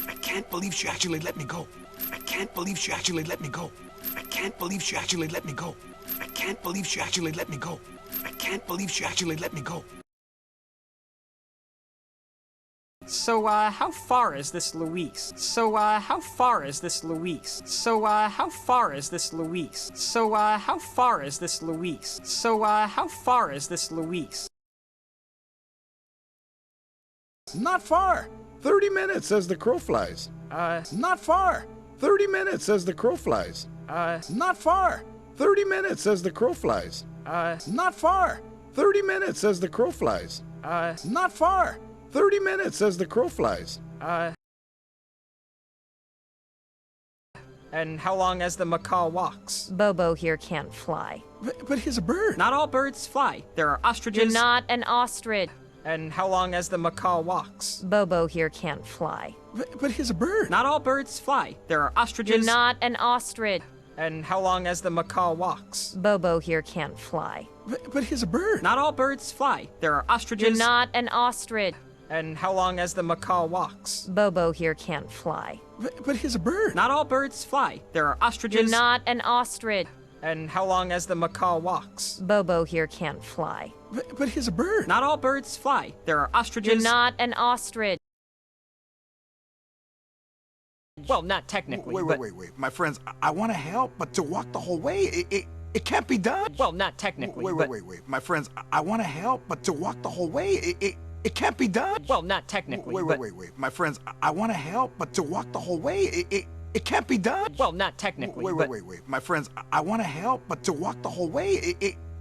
I can't believe she actually let me go. I can't believe she actually let me go. I can't believe she actually let me go. I can't believe she actually let me go. I can't believe she actually let me go. So, how far is this Luis? So, how far is this Luis? So, how far is this Luis? So, how far is this Luis? So, how far is this Luis? Not far. 30 minutes as the crow flies. Not far. 30 minutes as the crow flies. Not far. 30 minutes as the crow flies. Not far. 30 minutes as the crow flies. Not far. 30 minutes as the crow flies. And how long as the macaw walks? Bobo here can't fly. But he's a bird. Not all birds fly. There are ostriches. You're not an ostrich. And how long as the macaw walks? Bobo here can't fly. But he's a bird. Not all birds fly. There are ostriches. You're not an ostrich. And how long as the macaw walks? Bobo here can't fly. But he's a bird. Not all birds fly. There are ostriches. You're not an ostrich. And how long as the macaw walks? Bobo here can't fly. But he's a bird. Not all birds fly. There are ostriches. You're not an ostrich. And how long as the macaw walks? Bobo here can't fly. But he's a bird. Not all birds fly. There are ostriches. You're not an ostrich. Well, not technically. Wait. My friends, I want to help, but to walk the whole way, it can't be done. Well, not technically. Wait. My friends, I want to help, but to walk the whole way, it can't be done. Well, not technically. Wait. My friends, I want to help, but to walk the whole way, it can't be done. Well, not technically. Wait. My friends, I want to help, but to walk the whole way,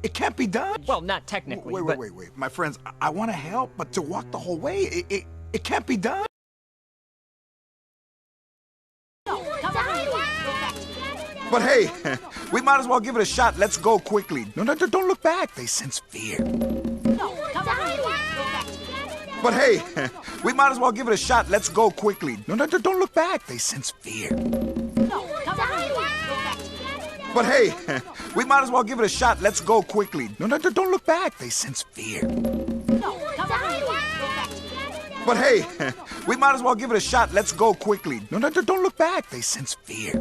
it can't be done. Well, not technically. Wait. My friends, I want to help, but to walk the whole way, it can't be done. But hey, we might as well give it a shot. Let's go quickly. No, don't look back. They sense fear. But hey, we might as well give it a shot. Let's go quickly. No, don't look back. They sense fear. But hey, we might as well give it a shot. Let's go quickly. No, don't look back. They sense fear. But hey, we might as well give it a shot. Let's go quickly. No, don't look back. They sense fear.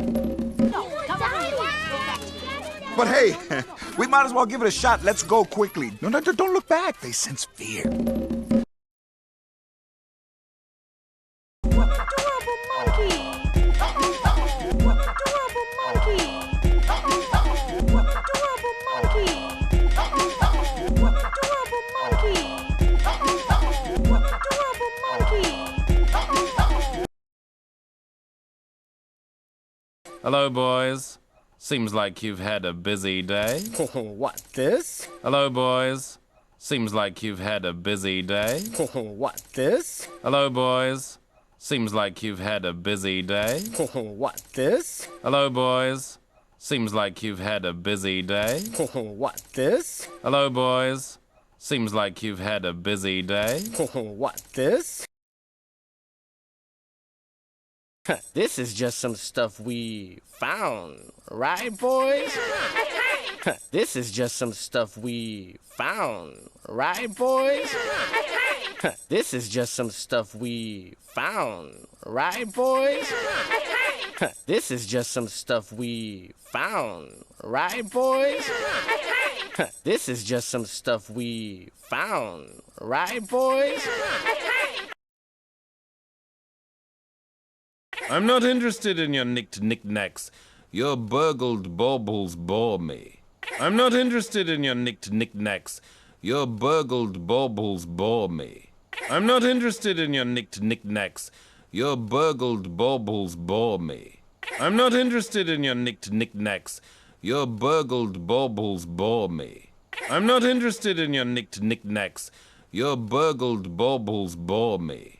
But hey, we might as well give it a shot. Let's go quickly. No, don't look back. They sense fear. Adorable monkey. Adorable monkey. Adorable monkey. Adorable monkey. Adorable monkey. Hello, boys. Seems like you've had a busy day. What, this? Hello, boys. Seems like you've had a busy day. What, this? Hello, boys. Seems like you've had a busy day. What, this? Hello, boys. Seems like you've had a busy day. What, this? Hello, boys. Seems like you've had a busy day. What, this? This is just some stuff we found, right, boys? This is just some stuff we found, right, boys? This is just some stuff we found, right, boys? This is just some stuff we found, right, boys? This is just some stuff we found, right, boys? I'm not interested in your nicked knickknacks. Your burgled baubles bore me. I'm not interested in your nicked knickknacks. Your burgled baubles bore me. I'm not interested in your nicked knickknacks. Your burgled baubles bore me. I'm not interested in your nicked knickknacks. Your burgled baubles bore me. I'm not interested in your nicked knickknacks. Your burgled baubles bore me.